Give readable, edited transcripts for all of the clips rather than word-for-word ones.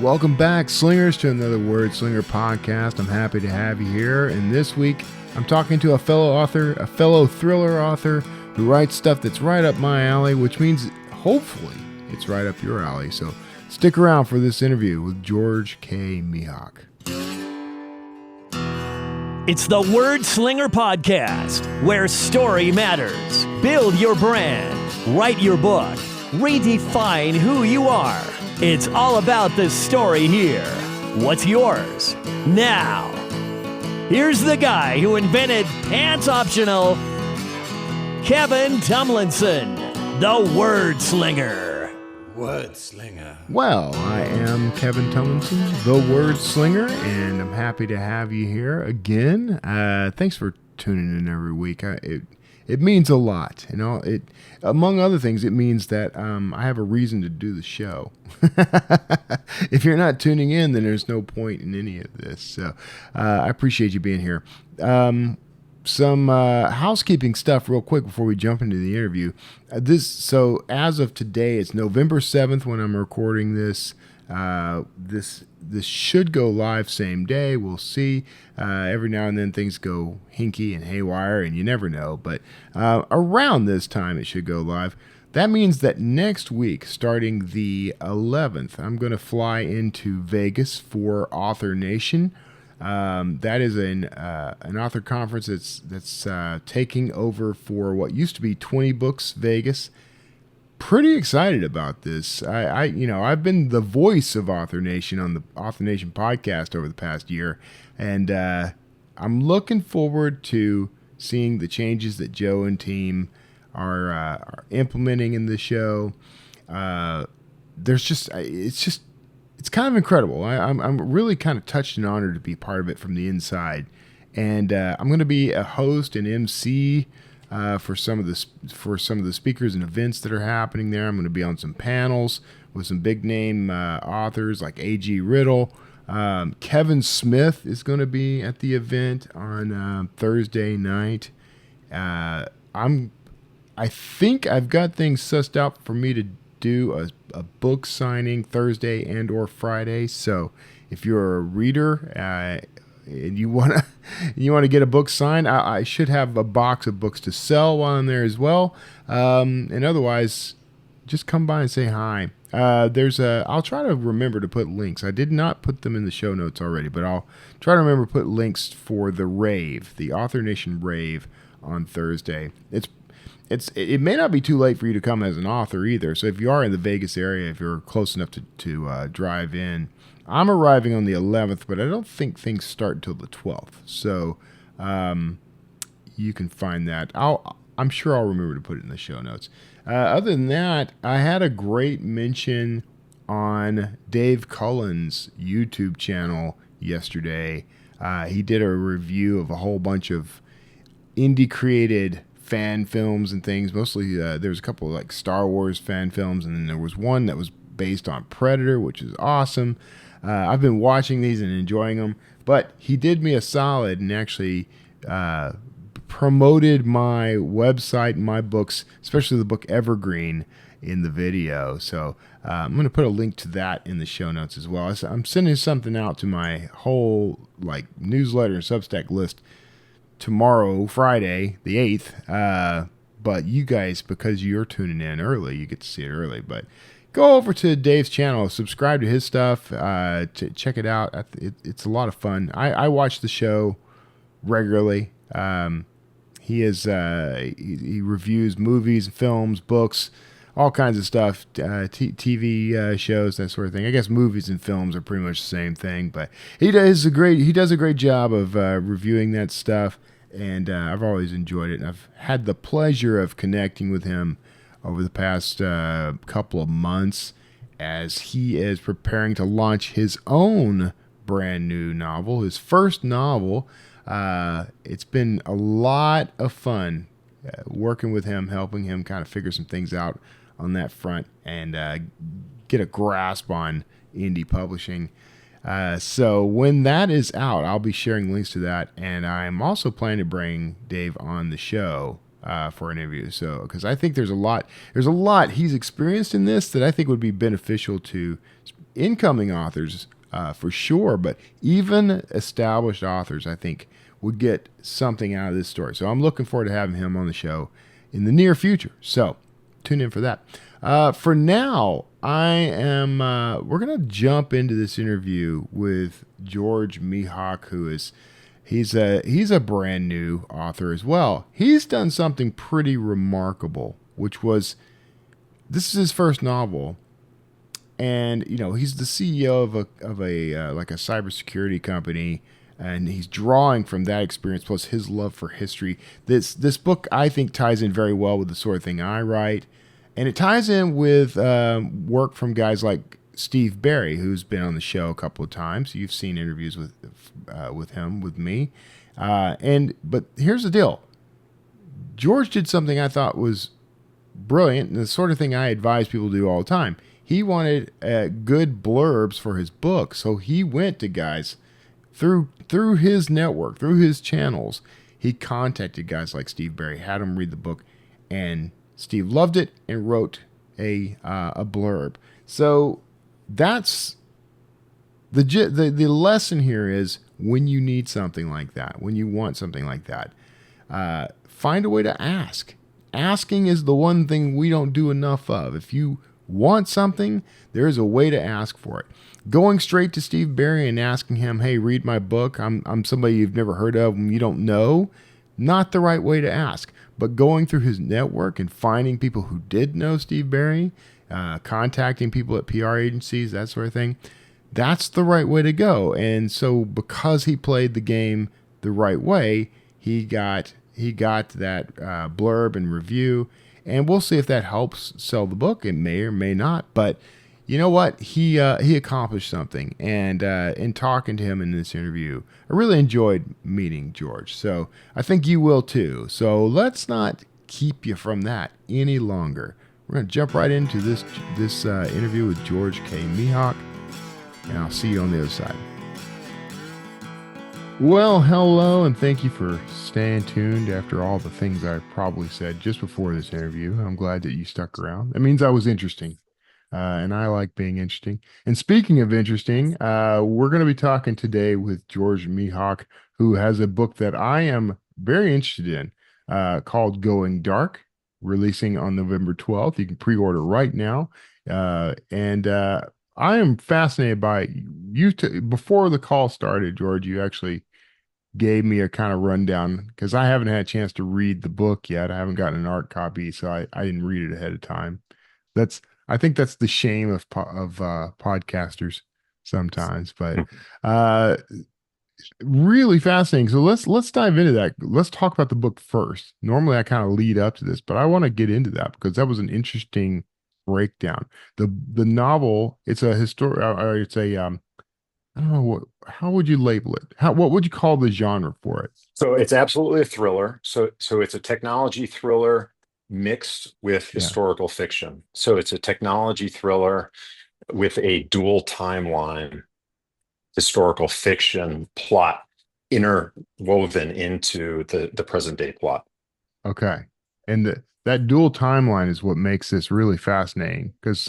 Welcome back, Slingers, to another Wordslinger podcast. I'm happy to have you here. And this week, I'm talking to a fellow author, a fellow thriller author who writes stuff that's right up my alley, which means hopefully it's right up your alley. So stick around for this interview with George K. Mehok. It's the Wordslinger podcast, where story matters. Build your brand, write your book, redefine who you are. It's all about the story here. What's yours? Now, here's the guy who invented pants optional, Kevin Tomlinson, the Wordslinger. Wordslinger. Well, I am Kevin Tomlinson, the Wordslinger, and I'm happy to have you here again. Thanks for tuning in every week. It means a lot, you know. It, among other things, it means that I have a reason to do the show. If you're not tuning in, then there's no point in any of this. So I appreciate you being here. Some housekeeping stuff real quick before we jump into the interview. So as of today, it's November 7th when I'm recording this. This should go live same day. We'll see. Every now and then things go hinky and haywire, and you never know. But around this time, it should go live. That means that next week, starting the 11th, I'm going to fly into Vegas for Author Nation. That is an author conference that's taking over for what used to be 20 Books Vegas. Pretty excited about this. I've been the voice of Author Nation on the Author Nation podcast over the past year, and I'm looking forward to seeing the changes that Joe and team are implementing in the show. It's kind of incredible. I'm really kind of touched and honored to be part of it from the inside, and I'm going to be a host and MC for some of the speakers and events that are happening there. I'm going to be on some panels with some big name authors like A.G. Riddle. Kevin Smith is going to be at the event on Thursday night. I think I've got things sussed out for me to do a book signing Thursday and or Friday. So if you're a reader and you want to get a book signed, I should have a box of books to sell while I'm there as well. And otherwise, just come by and say hi. I'll try to remember to put links. I did not put them in the show notes already, but I'll try to remember to put links for the rave, the Author Nation rave on Thursday. It may not be too late for you to come as an author either. So if you are in the Vegas area, if you're close enough to drive in, I'm arriving on the 11th, but I don't think things start until the 12th. So you can find that. I'm sure I'll remember to put it in the show notes. Other than that, I had a great mention on Dave Cullen's YouTube channel yesterday. He did a review of a whole bunch of indie created fan films and things. Mostly there was a couple of like Star Wars fan films, and then there was one that was based on Predator, which is awesome. I've been watching these and enjoying them, but he did me a solid and actually promoted my website and my books, especially the book Evergreen, in the video. So I'm going to put a link to that in the show notes as well. I'm sending something out to my whole newsletter and Substack list tomorrow, Friday, the 8th. But you guys, because you're tuning in early, you get to see it early. But go over to Dave's channel, subscribe to his stuff, to check it out. It's a lot of fun. I watch the show regularly. He reviews movies, films, books, all kinds of stuff, TV shows, that sort of thing. I guess movies and films are pretty much the same thing, but he does a great job of reviewing that stuff, and I've always enjoyed it. And I've had the pleasure of connecting with him over the past couple of months as he is preparing to launch his own brand new novel, his first novel. It's been a lot of fun working with him, helping him kind of figure some things out on that front and get a grasp on indie publishing. So when that is out, I'll be sharing links to that, and I'm also planning to bring Dave on the show for an interview. So because I think there's a lot he's experienced in this that I think would be beneficial to incoming authors for sure, but even established authors, I think, would get something out of this story. So I'm looking forward to having him on the show in the near future. So tune in for that. For now, we're going to jump into this interview with George Mehok, he's a brand new author as well. He's done something pretty remarkable, which was, this is his first novel. And, he's the CEO of a like a cybersecurity company, and he's drawing from that experience plus his love for history. This book, I think, ties in very well with the sort of thing I write, and it ties in with work from guys like Steve Berry, who's been on the show a couple of times. You've seen interviews with him, with me, but here's the deal: George did something I thought was brilliant, and the sort of thing I advise people to do all the time. He wanted good blurbs for his book, so he went to guys through his network, through his channels. He contacted guys like Steve Berry, had him read the book, and Steve loved it and wrote a blurb. So that's the lesson here is, when you need something like that, when you want something like that, find a way to ask. Asking is the one thing we don't do enough of. If you want something, there's a way to ask for it. Going straight to Steve Berry and asking him, hey, read my book, I'm somebody you've never heard of and you don't know, not the right way to ask. But going through his network and finding people who did know Steve Berry, contacting people at PR agencies, that sort of thing, that's the right way to go. And so because he played the game the right way, he got that blurb and review, and we'll see if that helps sell the book. It may or may not, but you know what? He accomplished something, and in talking to him in this interview, I really enjoyed meeting George. So I think you will too. So let's not keep you from that any longer. We're going to jump right into this interview with George K. Mehok, and I'll see you on the other side. Well, hello, and thank you for staying tuned after all the things I probably said just before this interview. I'm glad that you stuck around. It means I was interesting, and I like being interesting. And speaking of interesting, we're going to be talking today with George Mehok, who has a book that I am very interested in called Going Dark, releasing on November 12th. You can pre-order right now. And I am fascinated by you. Before the call started, George, you actually gave me a kind of rundown, because I haven't had a chance to read the book yet. I haven't gotten an art copy, so I didn't read it ahead of time. I think that's the shame of podcasters sometimes, but really fascinating. So let's dive into that. Let's talk about the book first. Normally I kind of lead up to this, but I want to get into that because that was an interesting breakdown. The novel, it's a I don't know how would you label it? What would you call the genre for it? So it's absolutely a thriller. So it's a technology thriller mixed with historical fiction. So it's a technology thriller with a dual timeline historical fiction plot interwoven into the present day plot. Okay. And that dual timeline is what makes this really fascinating, because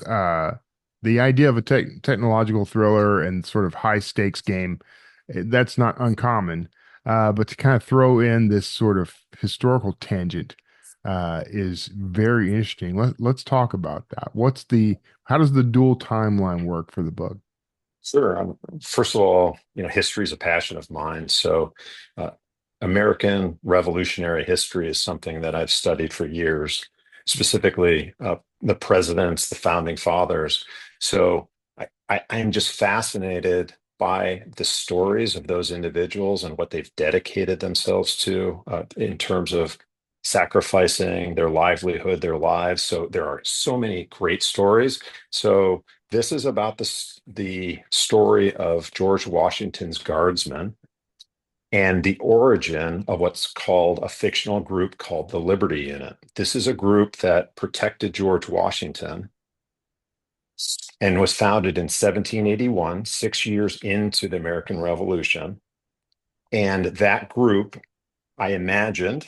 the idea of a technological thriller and sort of high stakes game, that's not uncommon. But to kind of throw in this sort of historical tangent is very interesting. Let's talk about that. How does the dual timeline work for the book? Sure. First of all, history is a passion of mine. So American Revolutionary history is something that I've studied for years, specifically the presidents, the founding fathers. So I am just fascinated by the stories of those individuals and what they've dedicated themselves to in terms of sacrificing their livelihood, their lives. So there are so many great stories. So this is about the story of George Washington's Guardsmen and the origin of what's called a fictional group called the Liberty Unit. This is a group that protected George Washington and was founded in 1781, 6 years into the American Revolution. And that group, I imagined,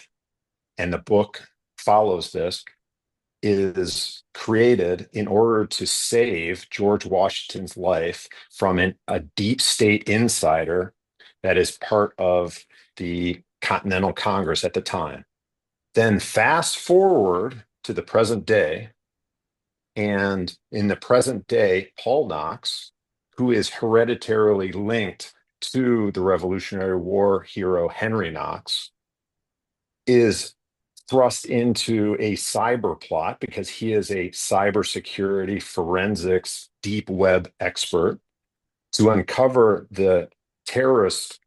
and the book follows this, is created in order to save George Washington's life from a deep state insider that is part of the Continental Congress at the time. Then fast forward to the present day, and in the present day, Paul Knox, who is hereditarily linked to the Revolutionary War hero Henry Knox, is thrust into a cyber plot because he is a cybersecurity forensics deep web expert to uncover the terrorists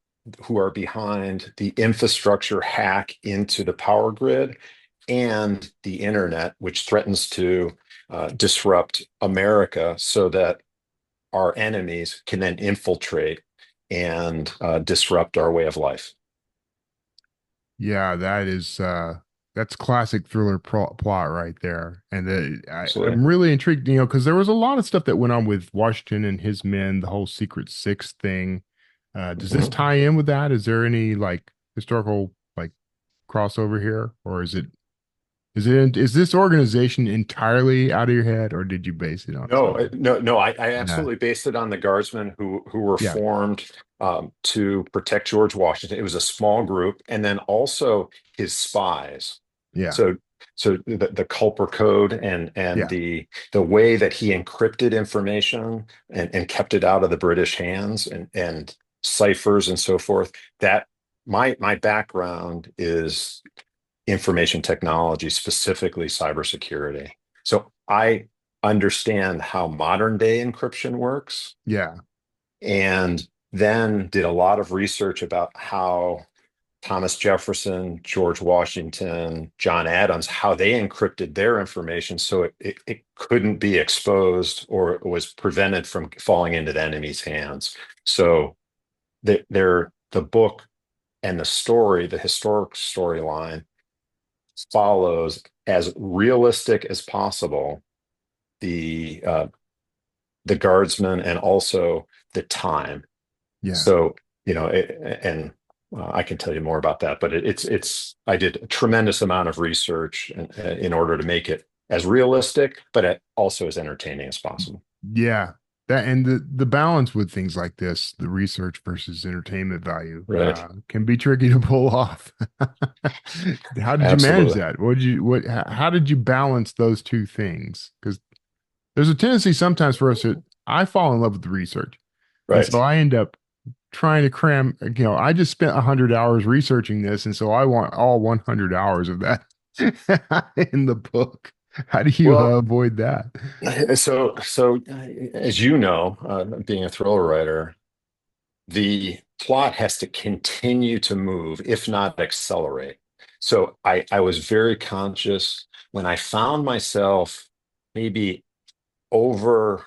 who are behind the infrastructure hack into the power grid and the internet, which threatens to disrupt America so that our enemies can then infiltrate and disrupt our way of life. Yeah, that's classic thriller plot right there. And Absolutely. I'm really intrigued, because there was a lot of stuff that went on with Washington and his men, the whole Secret Six thing. Does this Mhm. tie in with that? Is there any like historical like crossover here, or is this organization entirely out of your head, or did you base it on No, something? no. I Yeah, absolutely based it on the guardsmen who were yeah, formed to protect George Washington. It was a small group, and then also his spies. yeah, So, so the Culper Code and yeah, the way that he encrypted information and kept it out of the British hands and ciphers and so forth. That my background is information technology, specifically cybersecurity. So I understand how modern day encryption works, yeah, and then did a lot of research about how Thomas Jefferson, George Washington, John Adams, how they encrypted their information so it couldn't be exposed or was prevented from falling into the enemy's hands. So the book and the story, the historic storyline, follows as realistic as possible the uh, the guardsmen and also the time. yeah. So and I can tell you more about that, but it's I did a tremendous amount of research in order to make it as realistic, but also as entertaining as possible. Yeah. That and the balance with things like this, the research versus entertainment value, Right. can be tricky to pull off. How did you manage Absolutely. that? How did you balance those two things? Because there's a tendency sometimes for us to, I fall in love with the research. And so Right. I end up trying to cram, I just spent 100 hours researching this. And so I want all 100 hours of that in the book. How do you Well, avoid that? as you know, being a thriller writer, the plot has to continue to move, if not accelerate. So I was very conscious when I found myself maybe over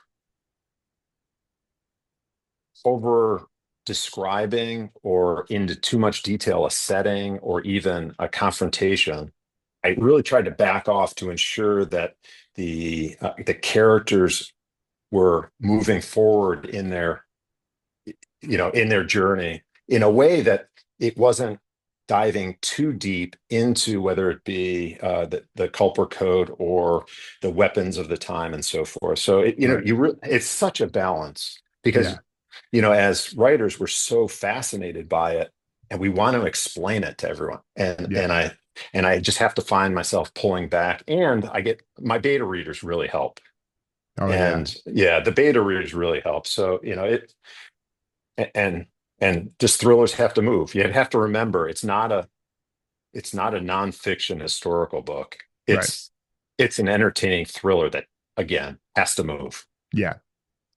over describing or into too much detail a setting or even a confrontation. I really tried to back off to ensure that the characters were moving forward in their journey in a way that it wasn't diving too deep into whether it be the Culper Code or the weapons of the time and so forth. So Right. it's such a balance because Yeah. as writers we're so fascinated by it and we want to explain it to everyone, and Yeah. and I just have to find myself pulling back, and I get my beta readers really help. Oh yeah. And yeah, the beta readers really help. So it and just thrillers have to move. You have to remember it's not a nonfiction historical book. Right. It's an entertaining thriller that again has to move. Yeah.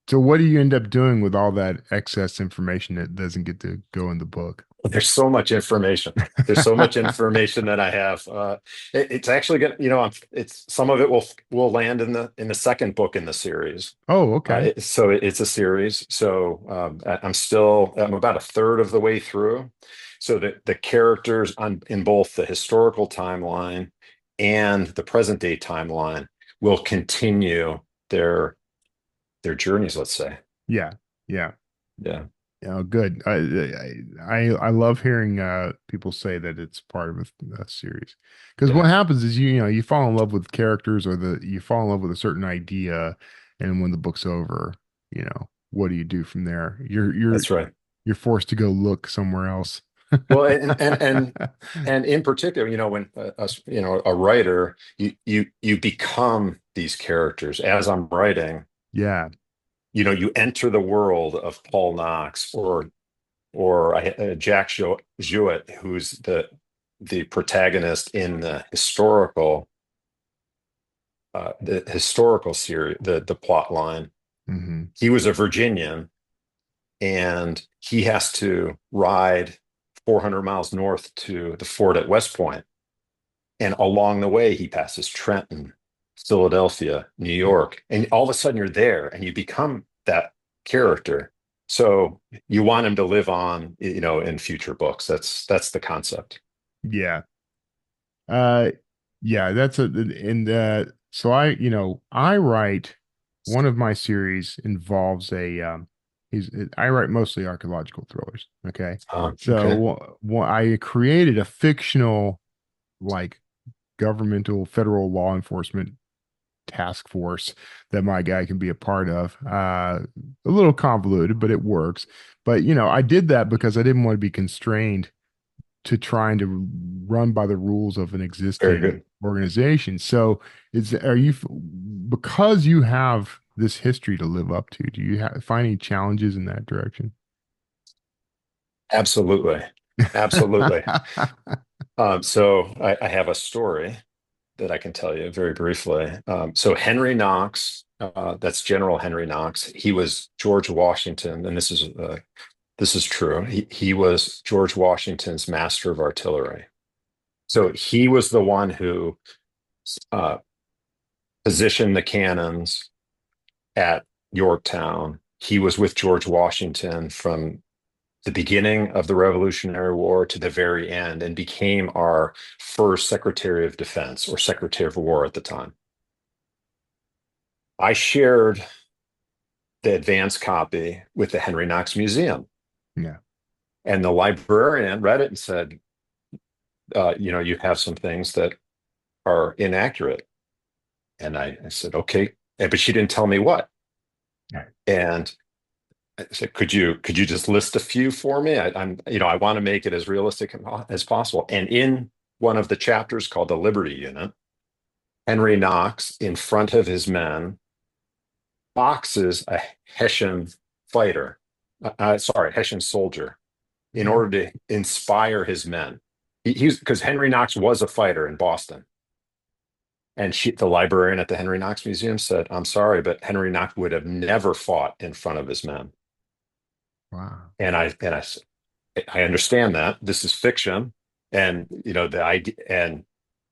So what do you end up doing with all that excess information that doesn't get to go in the book? There's so much information. There's so much information that I have. It's actually gonna, it's some of it will land in the second book in the series. Oh, okay. So it's a series. So I'm about a third of the way through. So the characters in both the historical timeline and the present day timeline will continue their journeys. Let's say, Yeah. Yeah. yeah. Oh, good. I love hearing people say that it's part of a series, because what Yeah, happens is you fall in love with characters, or you fall in love with a certain idea, and when the book's over, what do you do from there? that's right. You're forced to go look somewhere else. Well, and in particular, when a writer, you become these characters. As I'm writing, Yeah. you enter the world of Paul Knox or Jack Jewett, who's the protagonist in the historical series, the plot line. Hmm. He was a Virginian, and he has to ride 400 miles north to the fort at West Point. And along the way, he passes Trenton, Philadelphia, New York, and all of a sudden you're there and you become that character. So you want him to live on, in future books. That's the concept. Yeah. Uh, yeah, so I write, one of my series involves I write mostly archaeological thrillers. Okay. Okay. So I created a fictional, like, governmental federal law enforcement task force that my guy can be a part of. A little convoluted, but it works. But I did that because I didn't want to be constrained to trying to run by the rules of an Very existing good. organization. So, are you, because you have this history to live up to, do you find any challenges in that direction? Absolutely. Absolutely. So I have a story that I can tell you very briefly. So Henry Knox, that's General Henry Knox. He was George Washington, and this is true. He was George Washington's master of artillery. So he was the one who uh, positioned the cannons at Yorktown. He was with George Washington from the beginning of the Revolutionary War to the very end, and became our first Secretary of Defense, or Secretary of War at the time. I shared the advance copy with the Henry Knox Museum, Yeah. and the librarian read it and said, you have some things that are inaccurate. And I said, okay. But she didn't tell me what. Yeah. And I said, could you just list a few for me? I want to make it as realistic as possible. And in one of the chapters called the Liberty Unit, Henry Knox, in front of his men, boxes a Hessian fighter, Hessian soldier, in Yeah. order to inspire his men. He's because Henry Knox was a fighter in Boston. And the librarian at the Henry Knox Museum said, I'm sorry, but Henry Knox would have never fought in front of his men. Wow. And I understand that this is fiction, and the idea, and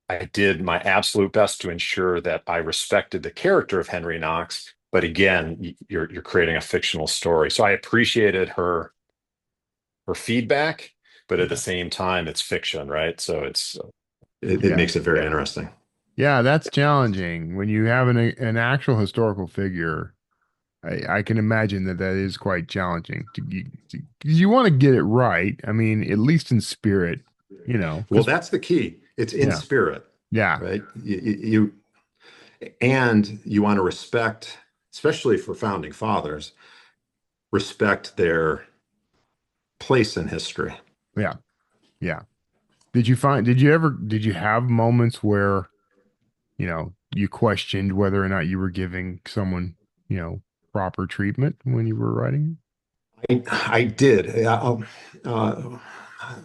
I did my absolute best to ensure that I respected the character of Henry Knox. But again, you're creating a fictional story, so I appreciated her feedback, but at the Yeah. same time, it's fiction, right? So it Yeah. makes it very interesting. Yeah, that's challenging when you have an actual historical figure. I can imagine that is quite challenging because you want to get it right. I mean, at least in spirit, Well, because that's the key. It's in yeah, spirit, yeah, right? And you want to respect, especially for founding fathers, respect their place in history. yeah, yeah. Did you have moments where, you questioned whether or not you were giving someone, proper treatment when you were writing? I did.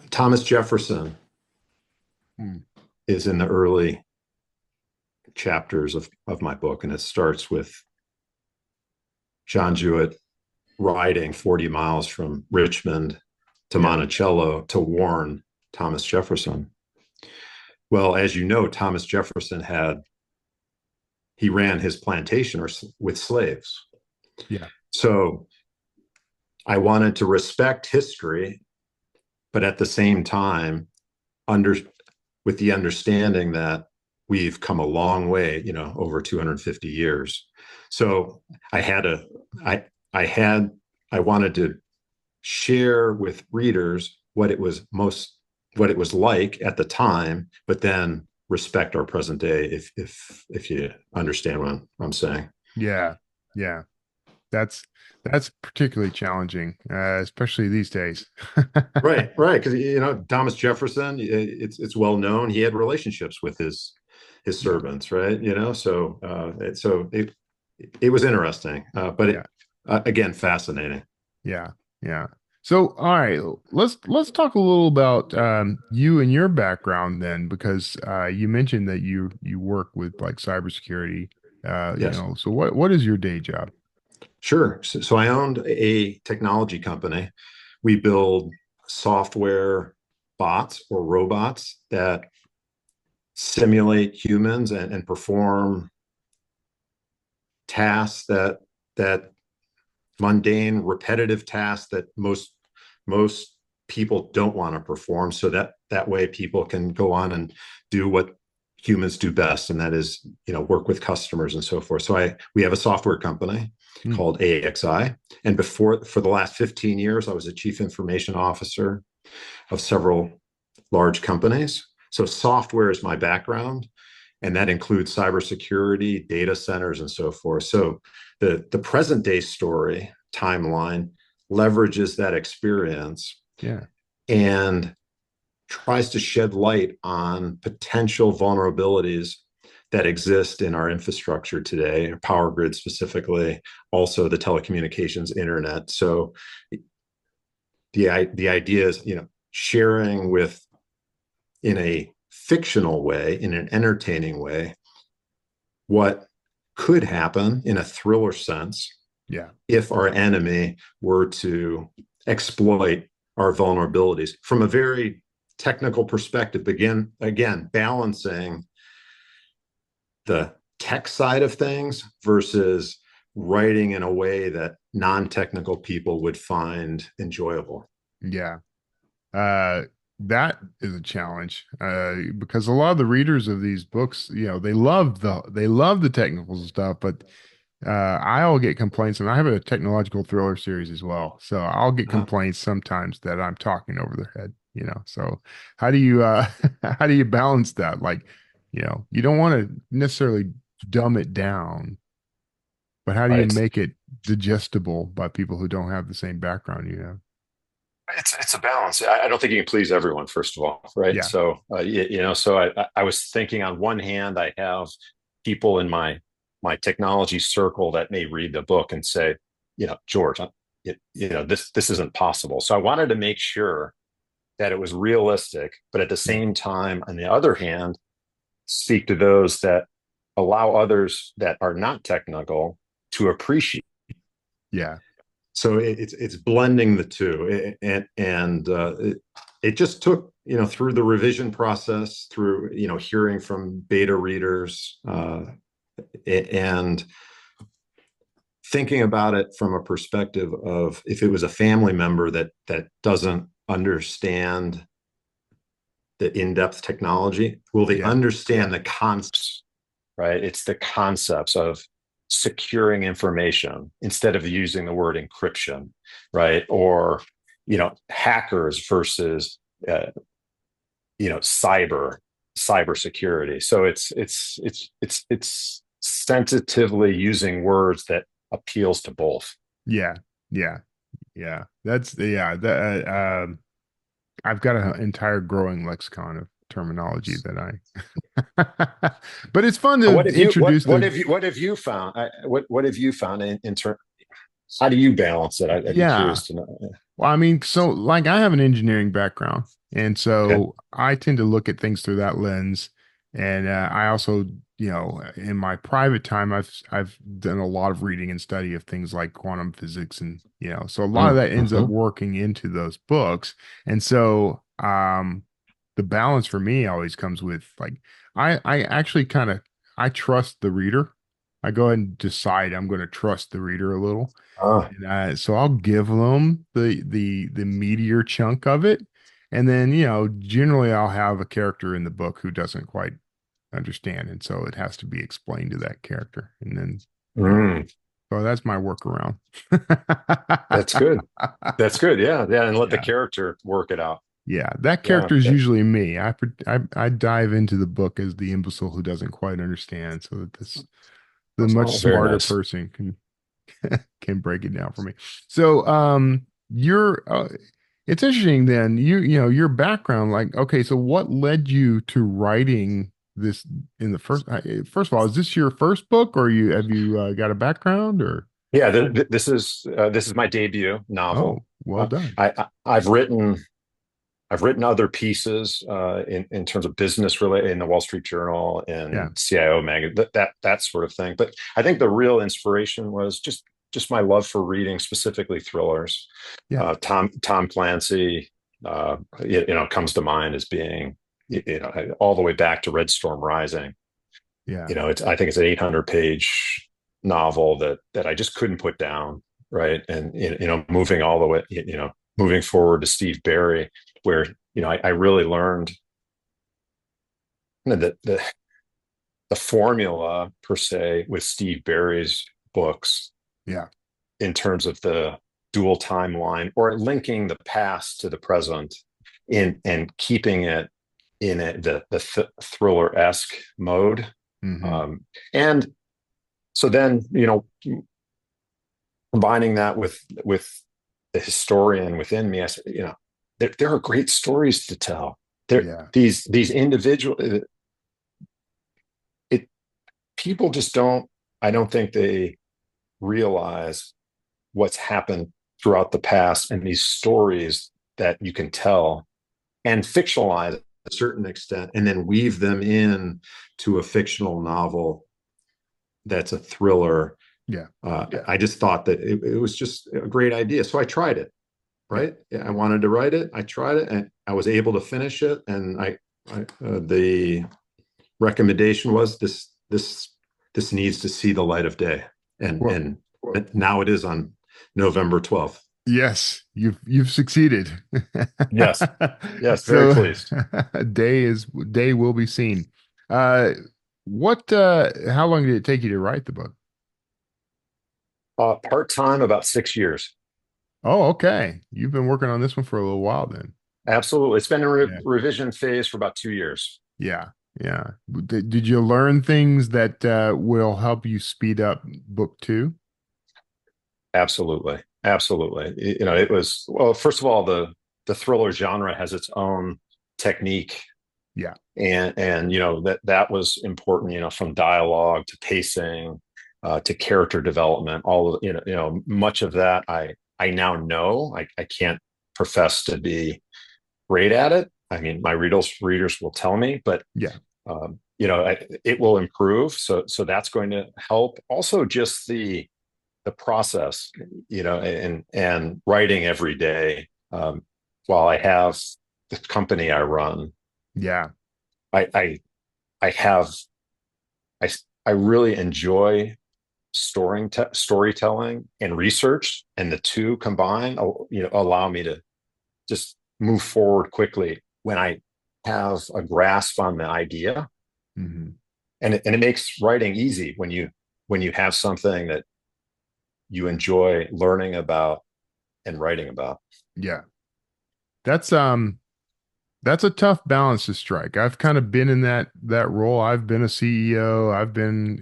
Thomas Jefferson Hmm. is in the early chapters of my book, and it starts with John Jewett riding 40 miles from Richmond to Yeah, Monticello to warn Thomas Jefferson. Well, as you know, Thomas Jefferson he ran his plantation with slaves. yeah, So I wanted to respect history, but at the same time, under with the understanding that we've come a long way, over 250 years. So I had a, I wanted to share with readers what it was like at the time, but then respect our present day, if you understand what I'm saying. Yeah. Yeah. That's that's particularly challenging, especially these days. Right, because Thomas Jefferson, it's well known he had relationships with his Yeah. servants, right? It was interesting, but Yeah. again, fascinating. Yeah. Yeah. So, all right, let's talk a little about you and your background then, because you mentioned that you work with like cybersecurity. Yes, So what is your day job? sure. So I owned a technology company. We build software bots or robots that simulate humans and perform tasks that mundane, repetitive tasks that most people don't want to perform. So that way people can go on and do what humans do best, and that is work with customers and so forth. So we have a software company Hmm. called AXI, and for the last 15 years I was a chief information officer of several large companies. So software is my background, and that includes cybersecurity, data centers, and so forth. So the present day story timeline leverages that experience Yeah. and tries to shed light on potential vulnerabilities that exist in our infrastructure today, power grid specifically, also the telecommunications internet. So the idea is, sharing with in a fictional way, in an entertaining way, what could happen in a thriller sense Yeah. if our enemy were to exploit our vulnerabilities from a very technical perspective. Again, balancing the tech side of things versus writing in a way that non-technical people would find enjoyable. Yeah. Uh, that is a challenge because a lot of the readers of these books, they love the technical stuff, but I'll get complaints, and I have a technological thriller series as well, so I'll get Uh, complaints sometimes that I'm talking over their head. So how do you how do you balance that? Like, you don't want to necessarily dumb it down, but how do you right. make it digestible by people who don't have the same background you have? It's a balance. I don't think you can please everyone, first of all, right? Yeah. So so I was thinking, on one hand, I have people in my technology circle that may read the book and say, George, this isn't possible. So I wanted to make sure that it was realistic, but at the Yeah. same time, on the other hand, speak to those that allow others that are not technical to appreciate. Yeah. So it's blending the two, and it just took, through the revision process, through hearing from beta readers, and thinking about it from a perspective of, if it was a family member that doesn't understand the in-depth technology, will they Yeah. understand the concepts? Right, it's the concepts of securing information instead of using the word encryption, right? Or hackers versus cybersecurity. So it's sensitively using words that appeals to both. Yeah. Yeah. Yeah. I've got an entire growing lexicon of terminology that but it's fun to What have you introduce the, what have you found? What have you found in terms? How do you balance it? I'd be yeah. curious to know. Well, I mean, so like I have an engineering background, and Okay. so I tend to look at things through that lens. And I also, in my private time, I've done a lot of reading and study of things like quantum physics, and so a lot of that ends up Mm-hmm. working into those books. And so, the balance for me always comes with like I actually kind of I trust the reader. I go ahead and decide I'm going to trust the reader a little, Ah, and so I'll give them the meatier chunk of it, and then generally I'll have a character in the book who doesn't quite understand, and so it has to be explained to that character, and then you know. mm. So that's my workaround. That's good. That's good. Yeah. Yeah. And let the Yeah. character work it out. Yeah, that Yeah. character is usually me. I dive into the book as the imbecile who doesn't quite understand, so that the much Oh, very smarter nice. person can break it down for me. So, you're it's interesting then. You know your background. Like, okay, so what led you to writing this in the first of all, is this your first book, or you have you got a background or? Yeah. This is my debut Oh, novel. well done. I've written other pieces in terms of business related in the Wall Street Journal Yeah, and CIO magazine, that sort of thing. But I think the real inspiration was just my love for reading, specifically thrillers. yeah, Tom Clancy, comes to mind as being all the way back to Red Storm Rising. yeah, I think it's an 800-page novel that I just couldn't put down, right? And moving all the way, moving forward to Steve Berry, where I really learned the formula per se with Steve Berry's books yeah. in terms of the dual timeline or linking the past to the present in and keeping it in the thriller-esque mode. Hmm. And so then, combining that with the historian within me, I said, there are great stories to tell. Yeah, These individual people just don't. I don't think they realize what's happened throughout the past and these stories that you can tell and fictionalize a certain extent, and then weave them in to a fictional novel that's a thriller. yeah, I just thought that it was just a great idea, so I tried it. yeah. Right, I wanted to write it. I tried it, and I was able to finish it. And the recommendation was this needs to see the light of day, and Well, and now it is on November 12th. yes, you've succeeded. Yes, yes, very So pleased. day will be seen. Uh what how long did it take you to write the book? Part time, about 6 years. Oh, okay. You've been working on this one for a little while then. Absolutely, it's been in Yeah. revision phase for about 2 years. Yeah. Yeah. Did you learn things that will help you speed up book two? Absolutely, absolutely. It was, well, first of all, the thriller genre has its own technique, Yeah. and that was important, from dialogue to pacing, to character development. All of much of that I now know. I can't profess to be great at it. I mean, my readers will tell me, but Yeah. it will improve. So that's going to help. Also, just the process, and writing every day. While I have the company I run, Yeah. I I I have I I really enjoy storytelling and research, and the two combined, allow me to just move forward quickly when I have a grasp on the idea, Hmm. and it makes writing easy when you have something that you enjoy learning about and writing about. Yeah. That's that's a tough balance to strike. I've kind of been in that role. I've been a CEO. I've been,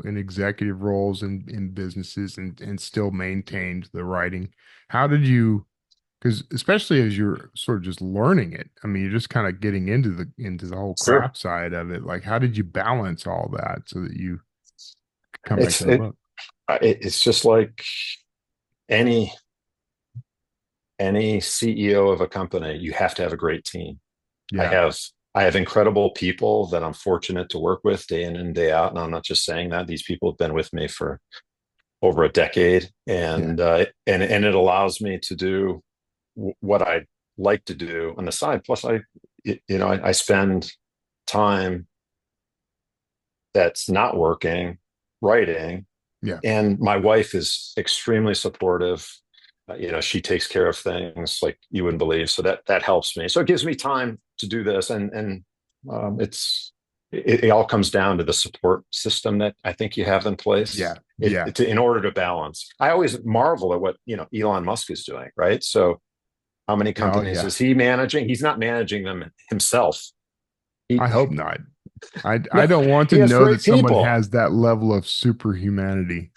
in executive roles in businesses and still maintained the writing. How did you, because especially as you're sort of just learning it, I mean, you're just kind of getting into the whole Sure. craft side of it. Like, how did you balance all that so that you could come back it's to the it, book? it's just like any CEO of a company. You have to have a great team. I Yeah. have I have incredible people that I'm fortunate to work with day in and day out. And I'm not just saying that. These people have been with me for over a decade, Yeah. and it allows me to do what I like to do on the side. Plus, I spend time that's not working writing, Yeah. and my wife is extremely supportive. She takes care of things like you wouldn't believe, so that helps me. So it gives me time to do this, and it's it all comes down to the support system that I think you have in place. Yeah. Yeah. In order to balance. I always marvel at what Elon Musk is doing, right? So how many Oh companies yeah. is he managing? He's not managing them himself. He I hope not. I no, don't want he to has know that great someone people. has that level of superhumanity.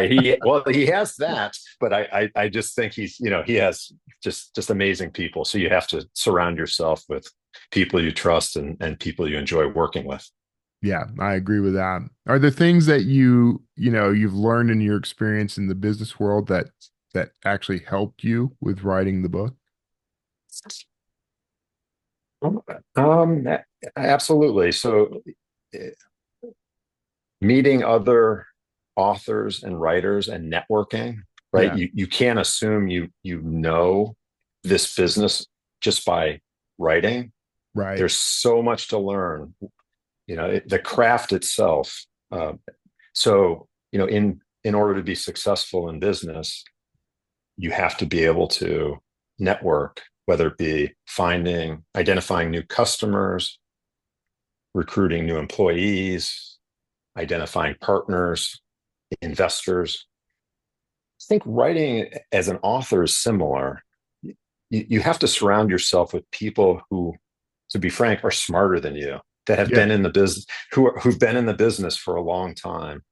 He has that, but I just think he has just amazing people. So you have to surround yourself with people you trust and people you enjoy working with. Yeah, I agree with that. Are there things that you've learned in your experience in the business world that actually helped you with writing the book? Um, Absolutely. So eh, meeting other authors and writers and networking, right? Yeah, You can't assume you know this business just by writing. right. There's so much to learn. The craft itself. So in order to be successful in business, you have to be able to network, whether it be identifying new customers, recruiting new employees, identifying partners, investors. I think writing as an author is similar. You have to surround yourself with people who, to be frank, are smarter than you, that have Yeah, been in the business, who've been in the business for a long time.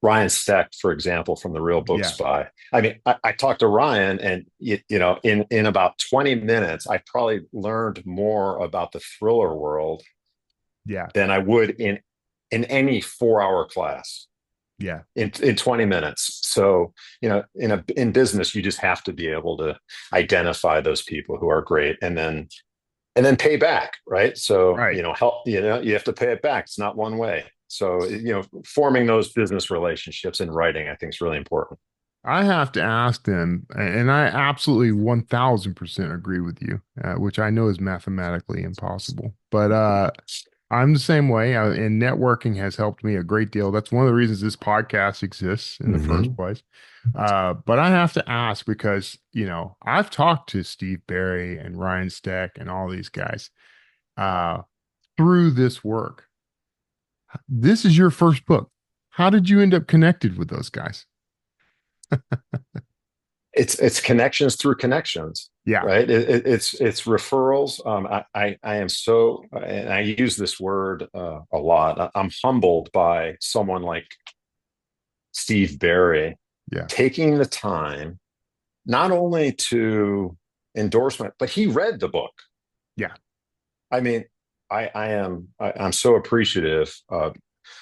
Ryan Steck, for example, from the Real Book yeah, Spy. I mean, I talked to Ryan, and in about 20 minutes, I probably learned more about the thriller world yeah, than I would in any 4-hour class yeah, in 20 minutes. So, in business, you just have to be able to identify those people who are great and then pay back, right? So, right. you have to pay it back. It's not one way. So, forming those business relationships and writing, I think is really important. I have to ask them, and I absolutely 1000% agree with you, which I know is mathematically impossible. But I'm the same way, and networking has helped me a great deal. That's one of the reasons this podcast exists in the first Mm-hmm. place. But I have to ask because, I've talked to Steve Barry and Ryan Steck and all these guys uh, through this work. This is your first book. How did you end up connected with those guys? It's connections through connections, Yeah. right? It's referrals. I am so, and I use this word a lot. I'm humbled by someone like Steve Barry Yeah. taking the time not only to endorsement, but he read the book. Yeah. I mean, I'm so appreciative.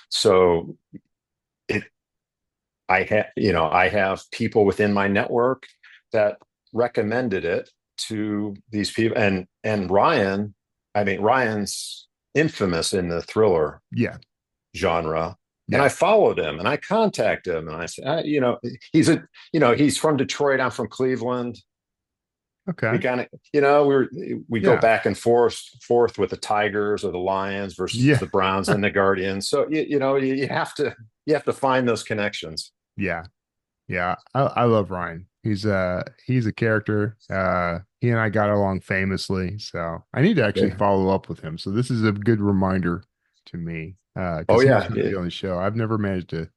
So it I have people within my network that recommended it to these people, and Ryan. I mean, Ryan's infamous in the thriller Yeah. genre. And I Yeah. followed him and I contacted him and I said, he's from Detroit. I'm from Cleveland. We Okay. kind of, we go Yeah. back and forth with the Tigers or the Lions versus Yeah. the Browns and the Guardians. So, you have to find those connections. Yeah. Yeah. I love Ryan. He's a character. He and I got along famously. So I need to actually Yeah. follow up with him. So this is a good reminder to me. Oh Because he was yeah. going to be on the show. I've never managed to.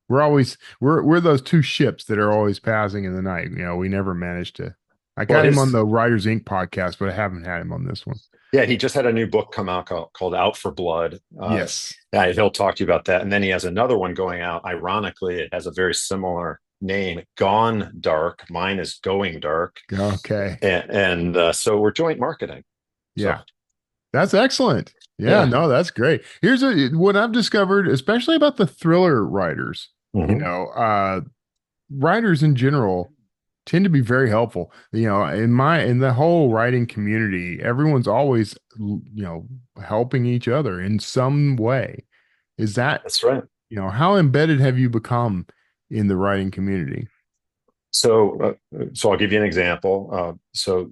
We're those two ships that are always passing in the night. We never managed to. I Well, got him on the Writers Inc. podcast, but I haven't had him on this one. yeah, he just had a new book come out called Out for Blood. Yes. Yeah, he'll talk to you about that. And then he has another one going out. Ironically, it has a very similar name, Gone Dark. Mine is Going Dark. Okay. And so we're joint marketing. So, Yeah. That's excellent. Yeah, yeah. no, that's great. Here's what I've discovered, especially about the thriller writers. You Mhm. know, writers in general tend to be very helpful. In the whole writing community, everyone's always helping each other in some way. Is that, That's right. how embedded have you become in the writing community? So I'll give you an example. So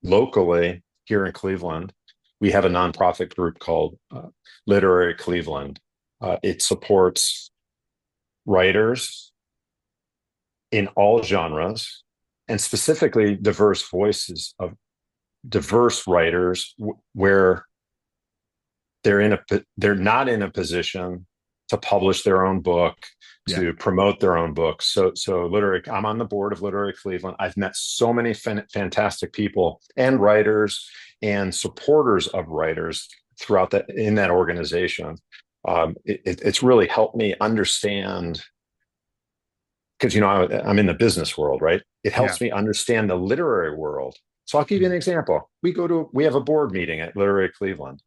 locally here in Cleveland, we have a nonprofit group called Literary Cleveland. It supports writers in all genres and specifically diverse voices of diverse writers where they're not in a position to publish their own book, to promote their own books. So literary, I'm on the board of Literary Cleveland. I've met so many fantastic people and writers and supporters of writers throughout that in that organization. It's really helped me understand, because I'm in the business world, right? It helps me understand the literary world. So I'll give you an example. We have a board meeting at Literary Cleveland.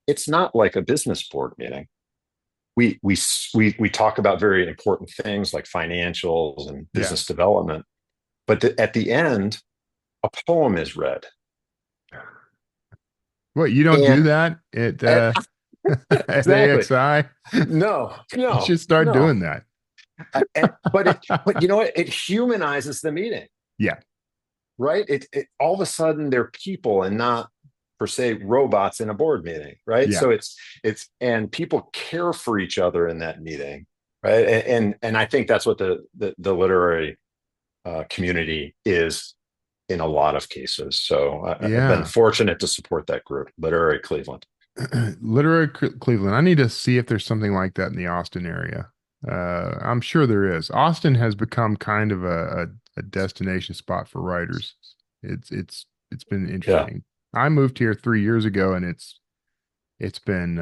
It's not like a business board meeting. We talk about very important things like financials and business development, but at the end, a poem is read. What, you don't do that at Exactly. AXI? No. You should start doing that. But you know what? It humanizes the meeting. Yeah. Right. It all of a sudden they're people and not per se robots in a board meeting. Right. Yeah. So it's and people care for each other in that meeting. Right. And I think that's what the literary community is in a lot of cases. So I've been fortunate to support that group, Literary Cleveland. Literary Cleveland. I need to see if there's something like that in the Austin area. I'm sure there is. Austin has become kind of a destination spot for writers. It's been interesting. I moved here 3 years ago, and it's been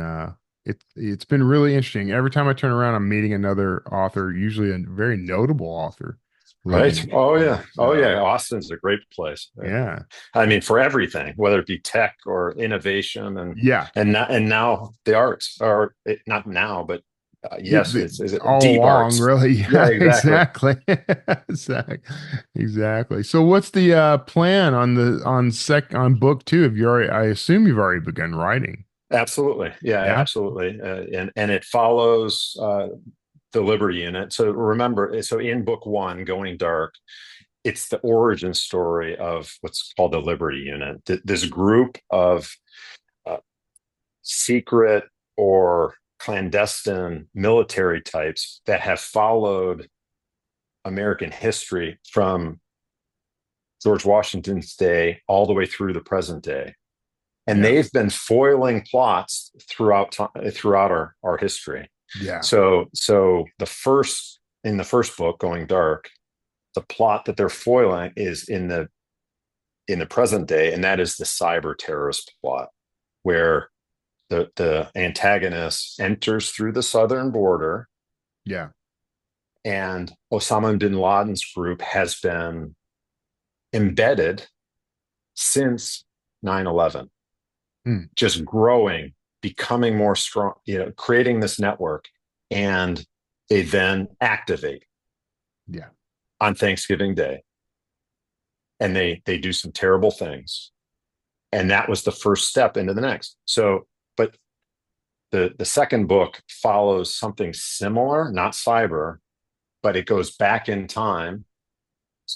really interesting. Every time I turn around, I'm meeting another author, usually a very notable author. Right. Oh yeah. Austin's a great place. Yeah. I mean, for everything, whether it be tech or innovation, and now the arts are not now, but yes, it's all deep along, arts. really. Yeah, exactly. Exactly. So, what's the plan on book 2? I assume you've already begun writing. Absolutely. Yeah. Absolutely. And it follows the Liberty Unit. So remember, so in book 1, Going Dark, it's the origin story of what's called the Liberty Unit. This group of secret or clandestine military types that have followed American history from George Washington's day all the way through the present day. And they've been foiling plots throughout our history. Yeah. So in the first book, Going Dark, the plot that they're foiling is in the present day, and that is the cyber terrorist plot, where the antagonist enters through the southern border. Yeah. And Osama bin Laden's group has been embedded since 9/11, just growing, becoming more strong, creating this network, and they then activate on Thanksgiving Day, and they do some terrible things, and that was the first step into the next. So, but the second book follows something similar, not cyber, but it goes back in time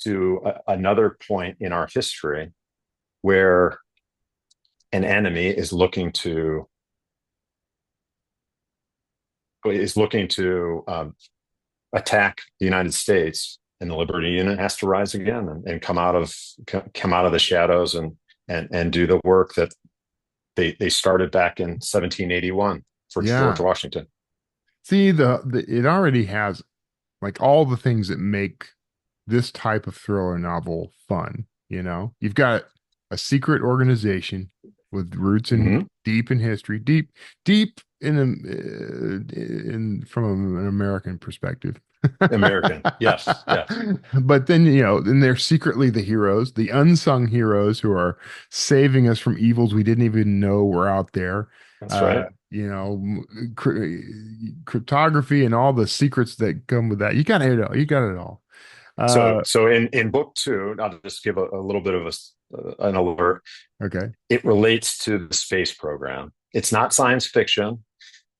to another point in our history where an enemy is looking to attack the United States, and the Liberty Unit has to rise again and come out of the shadows and do the work that they started back in 1781 for George Washington. See, it already has like all the things that make this type of thriller novel fun. You've got a secret organization with roots deep in history, deep in from an American perspective. American, yes. But then then they're secretly the heroes, the unsung heroes who are saving us from evils we didn't even know were out there. That's right. Cryptography and all the secrets that come with that. You got it all. You got it all. So in book 2, I'll just give a little bit of an alert. Okay. It relates to the space program. It's not science fiction,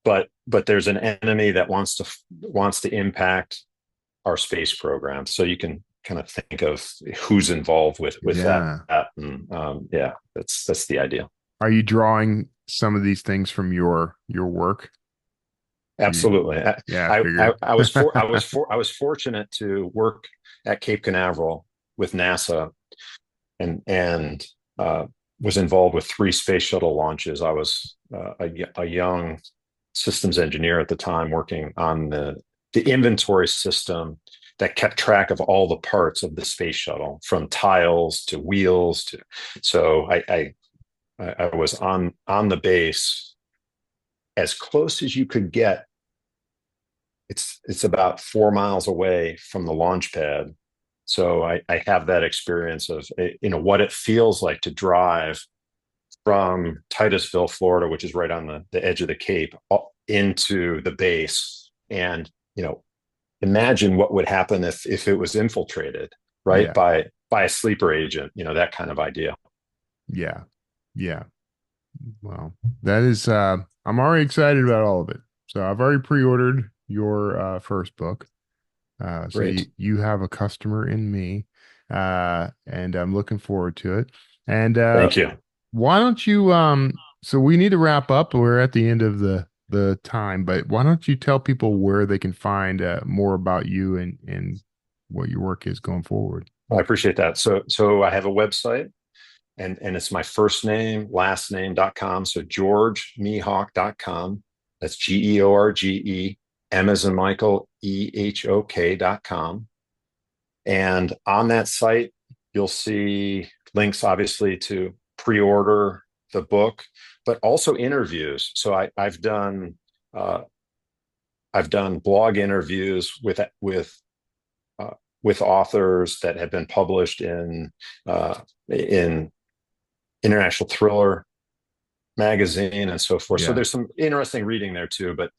but there's an enemy that wants to impact our space program. So you can kind of think of who's involved with that. And, that's the idea. Are you drawing some of these things from your work? Absolutely. I was fortunate to work at Cape Canaveral with NASA and was involved with 3 space shuttle launches. I was a young systems engineer at the time, working on the inventory system that kept track of all the parts of the space shuttle, from tiles to wheels to. So I was on the base as close as you could get. It's about 4 miles away from the launch pad. So I have that experience of, what it feels like to drive from Titusville, Florida, which is right on the edge of the Cape, into the base. And, imagine what would happen if it was infiltrated, right? Yeah. By a sleeper agent, that kind of idea. Yeah. Yeah. Well, that is, I'm already excited about all of it. So I've already pre-ordered your first book. So Great. you have a customer in me, and I'm looking forward to it. And Thank you. why don't you, so we need to wrap up. We're at the end of the time, but why don't you tell people where they can find more about you and what your work is going forward? I appreciate that. So I have a website, and it's my first name, last name.com. So georgemehok.com. That's GEORGE, M as in Michael, EHOK.com. And on that site, you'll see links, obviously, to pre-order the book, but also interviews. So I've done blog interviews with authors that have been published in International Thriller magazine and so forth. Yeah. So there's some interesting reading there too. But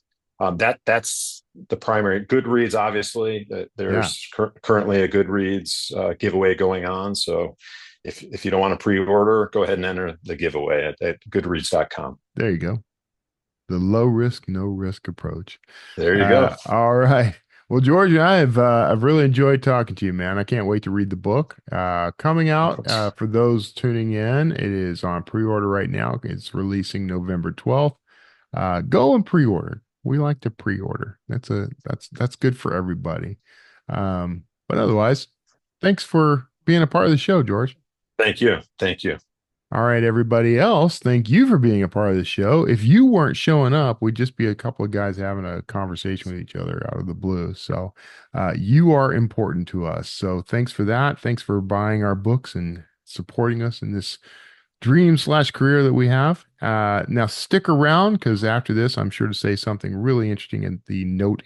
that's the primary. Goodreads, obviously. There's currently a Goodreads giveaway going on. So if you don't want to pre-order, go ahead and enter the giveaway at goodreads.com. There you go. The low risk, no risk approach. There you go. All right. Well, George, I've really enjoyed talking to you, man. I can't wait to read the book. Coming out for those tuning in, it is on pre-order right now. It's releasing November 12th. Go and pre-order. We like to pre-order. That's good for everybody. But otherwise, thanks for being a part of the show, George. Thank you. Thank you. All right, everybody else, thank you for being a part of the show. If you weren't showing up, we'd just be a couple of guys having a conversation with each other out of the blue. So you are important to us. So thanks for that. Thanks for buying our books and supporting us in this dream/career that we have. Now stick around, because after this, I'm sure to say something really interesting at the note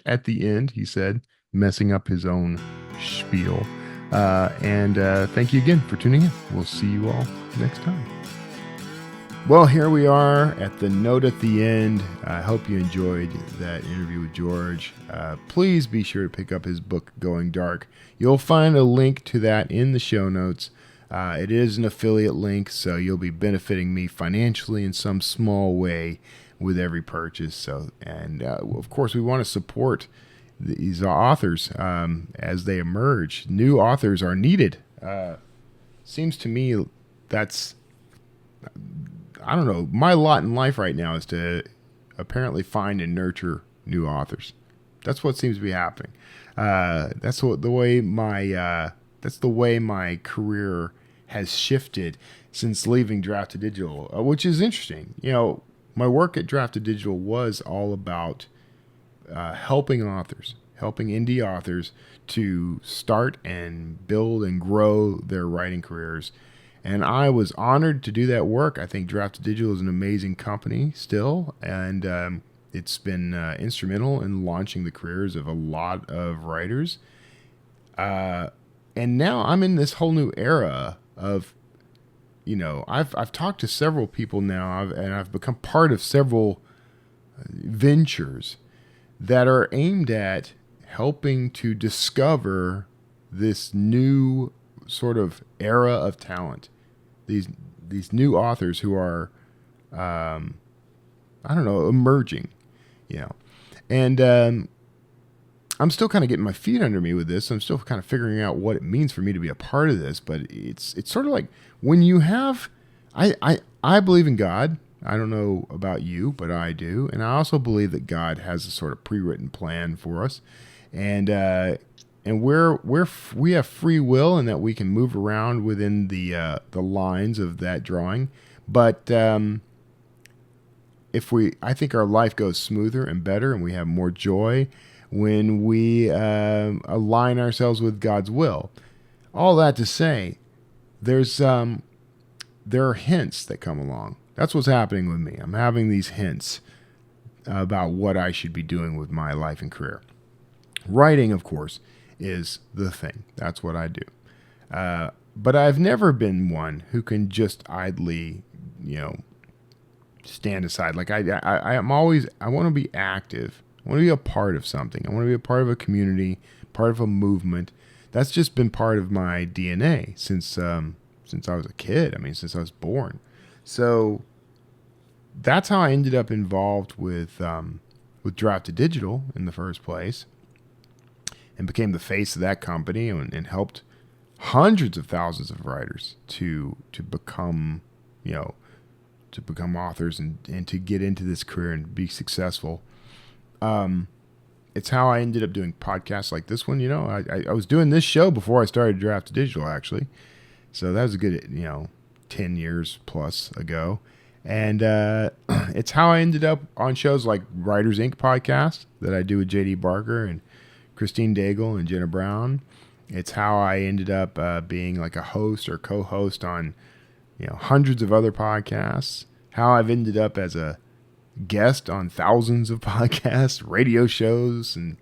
at the end. He said, messing up his own spiel. And thank you again for tuning in. We'll see you all next time. Well, here we are at the note at the end. I hope you enjoyed that interview with George. Please be sure to pick up his book, Going Dark. You'll find a link to that in the show notes. It is an affiliate link, so you'll be benefiting me financially in some small way with every purchase. So, and of course, we want to support these authors as they emerge. New authors are needed. Seems to me that's, I don't know, my lot in life right now is to apparently find and nurture new authors. That's what seems to be happening. That's the way my career has shifted since leaving Drafted Digital, which is interesting. My work at Drafted Digital was all about helping indie authors to start and build and grow their writing careers. And I was honored to do that work. I think Drafted Digital is an amazing company still, and it's been instrumental in launching the careers of a lot of writers. And now I'm in this whole new era of, I've talked to several people now, and I've become part of several ventures that are aimed at helping to discover this new sort of era of talent. These new authors who are, emerging, And I'm still kind of getting my feet under me with this. I'm still kind of figuring out what it means for me to be a part of this. But it's sort of like when you have, I believe in God. I don't know about you, but I do. And I also believe that God has a sort of pre-written plan for us. And we have free will in that we can move around within the lines of that drawing. But I think our life goes smoother and better, and we have more joy when we align ourselves with God's will. All that to say, there are hints that come along. That's what's happening with me. I'm having these hints about what I should be doing with my life and career. Writing, of course, is the thing. That's what I do. But I've never been one who can just idly, stand aside. Like I want to be active. I want to be a part of something. I want to be a part of a community, part of a movement. That's just been part of my DNA since I was a kid. I mean, since I was born. So that's how I ended up involved with Draft to Digital in the first place, and became the face of that company and helped hundreds of thousands of writers to become authors and to get into this career and be successful. It's how I ended up doing podcasts like this one. I was doing this show before I started Draft to Digital, actually. So that was a good, 10 years plus ago. And it's how I ended up on shows like Writers Inc. podcast that I do with J.D. Barker and Christine Daigle and Jenna Brown. It's how I ended up being like a host or co-host on, hundreds of other podcasts. How I've ended up as a guest on thousands of podcasts, radio shows, and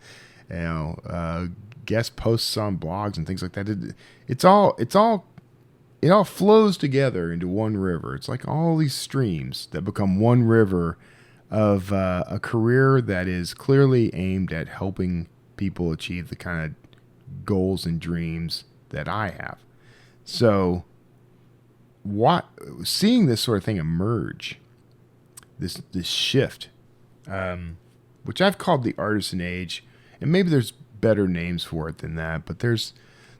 guest posts on blogs and things like that. It all flows together into one river. It's like all these streams that become one river of a career that is clearly aimed at helping people achieve the kind of goals and dreams that I have. So, seeing this sort of thing emerge, this shift, which I've called the artisan age, and maybe there's better names for it than that, but there's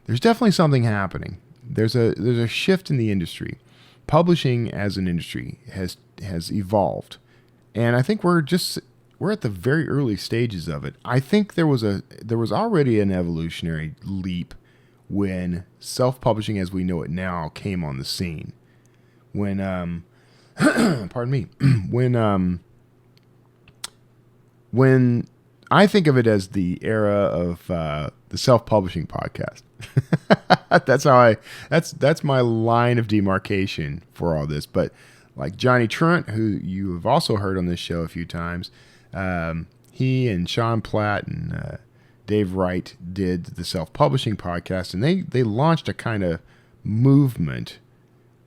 definitely something happening. There's a shift in the industry. Publishing as an industry has evolved, and I think we're at the very early stages of it. I think there was already an evolutionary leap when self-publishing as we know it now came on the scene. When pardon me, when I think of it as the era of the self-publishing podcast. That's my line of demarcation for all this. But like Johnny Trent, who you have also heard on this show a few times, he and Sean Platt and Dave Wright did the self-publishing podcast, and they launched a kind of movement,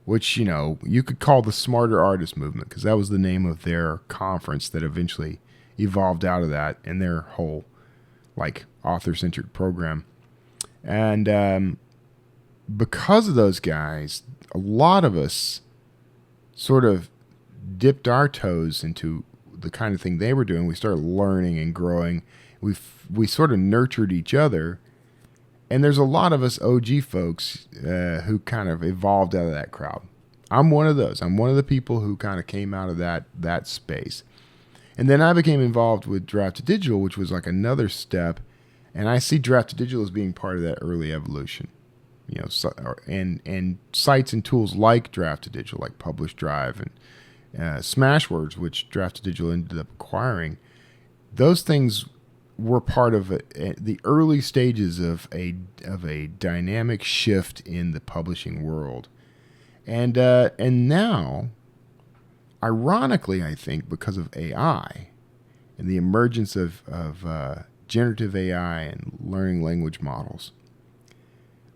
which you could call the Smarter Artist Movement, because that was the name of their conference that eventually evolved out of that and their whole like author-centric program. And because of those guys, a lot of us sort of dipped our toes into the kind of thing they were doing. We started learning and growing. We sort of nurtured each other. And there's a lot of us OG folks who kind of evolved out of that crowd. I'm one of those. I'm one of the people who kind of came out of that space. And then I became involved with Draft to Digital, which was like another step. And I see Draft to Digital as being part of that early evolution. And sites and tools like Draft to Digital, like Publish Drive and Smashwords, which Draft to Digital ended up acquiring. Those things were part of the early stages of a dynamic shift in the publishing world. And now, ironically, I think because of AI and the emergence of generative AI and learning language models,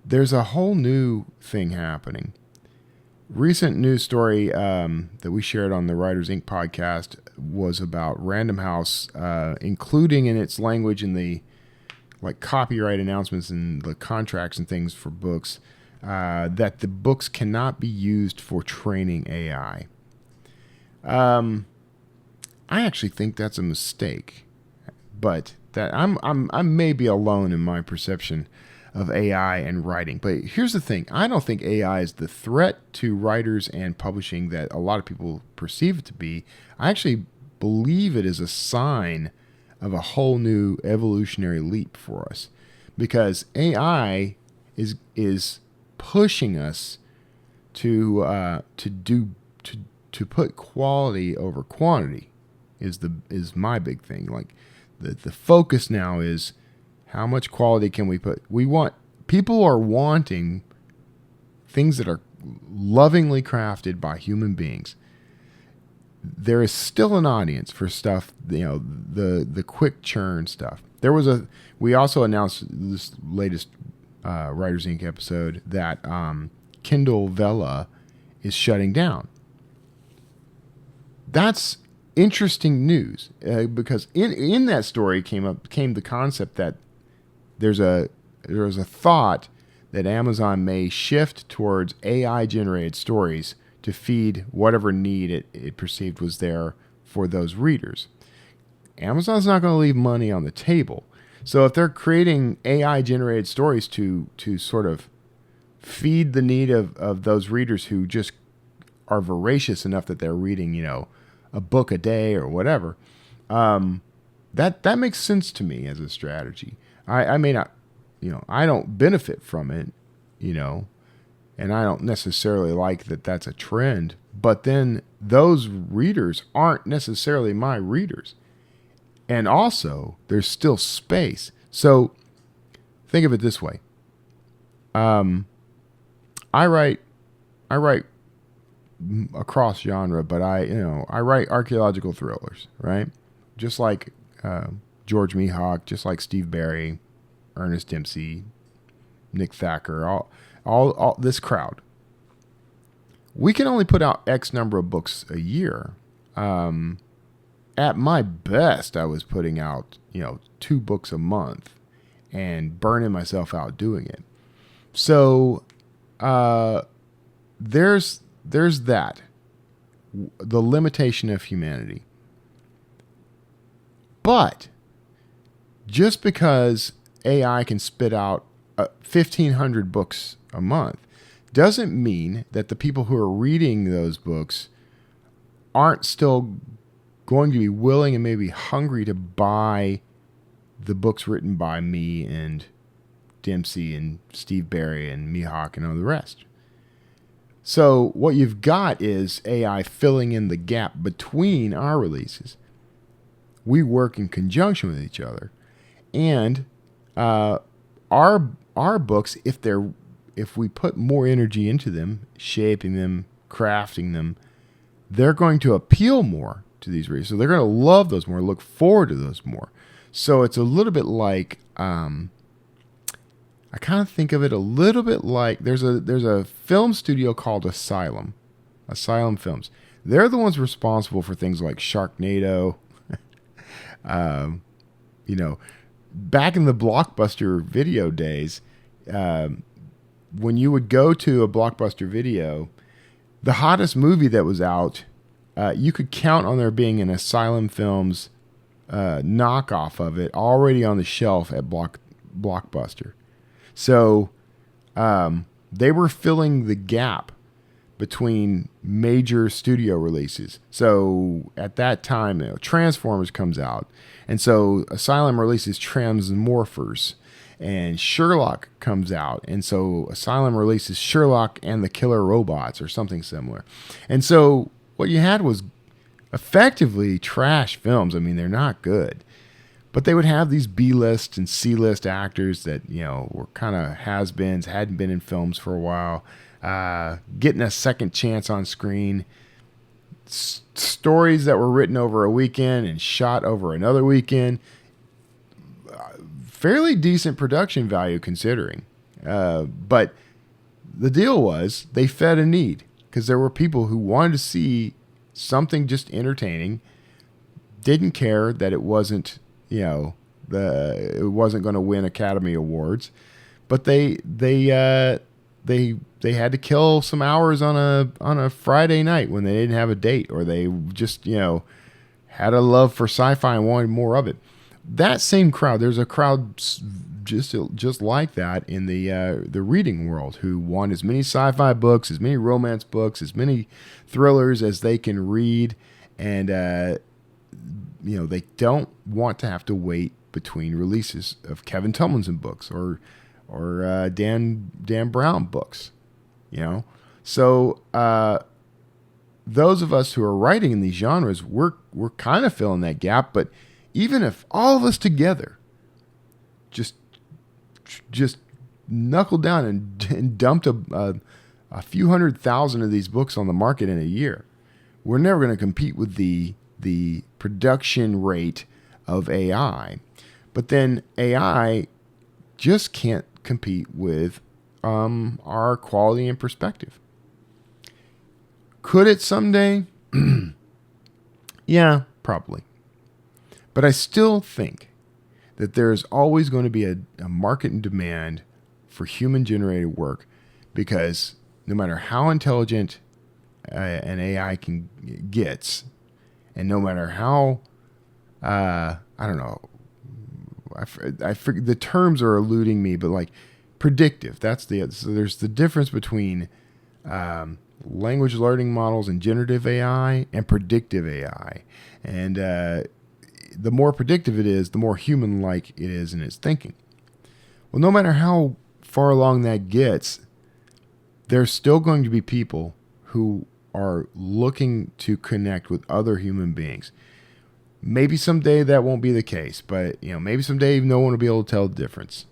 there's a whole new thing happening. Recent news story that we shared on the Writers Inc. podcast was about Random House, including in its language in the like copyright announcements and the contracts and things for books, that the books cannot be used for training AI. I actually think that's a mistake, but that I may be alone in my perception of AI and writing. But here's the thing. I don't think AI is the threat to writers and publishing that a lot of people perceive it to be. I actually believe it is a sign of a whole new evolutionary leap for us. because AI is pushing us to put quality over quantity is my big thing. Like the focus now is how much quality can we put. People are wanting things that are lovingly crafted by human beings. There is still an audience for stuff, the quick churn stuff. We also announced this latest Writers Inc. episode that Kindle Vella is shutting down. That's interesting news because in that story came the concept that there was a thought that Amazon may shift towards AI generated stories to feed whatever need it perceived was there for those readers. Amazon's not going to leave money on the table. So if they're creating AI generated stories to sort of feed the need of those readers who just are voracious enough that they're reading, a book a day or whatever, that makes sense to me as a strategy. I may not, I don't benefit from it, and I don't necessarily like that that's a trend, but then those readers aren't necessarily my readers. And also, there's still space. So think of it this way. I write across genre, but I write archaeological thrillers, right? Just like George Mehok, just like Steve Barry, Ernest Dempsey, Nick Thacker, all this crowd. We can only put out X number of books a year. At my best, I was putting out 2 books a month and burning myself out doing it. So there's that, the limitation of humanity. But just because AI can spit out 1,500 books a month doesn't mean that the people who are reading those books aren't still going to be willing and maybe hungry to buy the books written by me and Dempsey and Steve Barry and Mehok and all the rest. So what you've got is AI filling in the gap between our releases. We work in conjunction with each other, and our books, if we put more energy into them, shaping them, crafting them, they're going to appeal more to these readers. So they're going to love those more, look forward to those more. So it's a little bit like I kind of think of it a little bit like there's a film studio called Asylum Films. They're the ones responsible for things like Sharknado. Back in the Blockbuster video days, when you would go to a Blockbuster video, the hottest movie that was out, you could count on there being an Asylum Films knockoff of it already on the shelf at Blockbuster. So they were filling the gap between major studio releases. So at that time, Transformers comes out, and so Asylum releases Transmorphers, and Sherlock comes out, and so Asylum releases Sherlock and the Killer Robots or something similar. And so what you had was effectively trash films. I mean, they're not good, but they would have these B-list and C-list actors that were kind of has-beens, hadn't been in films for a while, getting a second chance on screen. Stories that were written over a weekend and shot over another weekend. Fairly decent production value considering. But the deal was they fed a need because there were people who wanted to see something just entertaining, didn't care that it wasn't, it wasn't going to win Academy Awards, but they had to kill some hours on a Friday night when they didn't have a date, or they just had a love for sci-fi and wanted more of it. That same crowd, there's a crowd just like that in the reading world who want as many sci-fi books, as many romance books, as many thrillers as they can read, and they don't want to have to wait between releases of Kevin Tomlinson books or Dan Brown books, you know. So those of us who are writing in these genres, we're kind of filling that gap. But even if all of us together just knuckled down and dumped a few 100,000 of these books on the market in a year, we're never going to compete with the production rate of AI. But then AI just can't compete with our quality and perspective. Could it someday? Yeah, probably. But I still think that there's always going to be a market and demand for human-generated work, because no matter how intelligent an AI gets, and no matter how I don't know, I forget, the terms are eluding me, but like predictive. So there's the difference between language learning models and generative AI and predictive AI, and the more predictive it is, the more human-like it is in its thinking. Well, no matter how far along that gets, there's still going to be people who are looking to connect with other human beings. Maybe someday that won't be the case, but maybe someday no one will be able to tell the difference.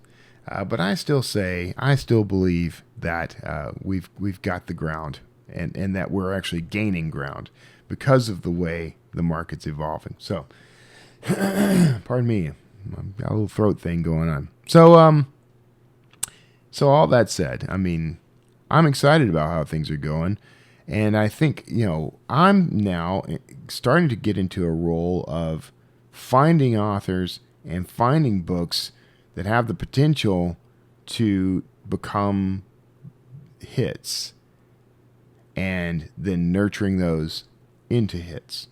But I still believe that we've got the ground, and that we're actually gaining ground because of the way the market's evolving. So, pardon me, I've got a little throat thing going on. So all that said, I mean, I'm excited about how things are going. And I think, I'm now starting to get into a role of finding authors and finding books that have the potential to become hits, and then nurturing those into hits.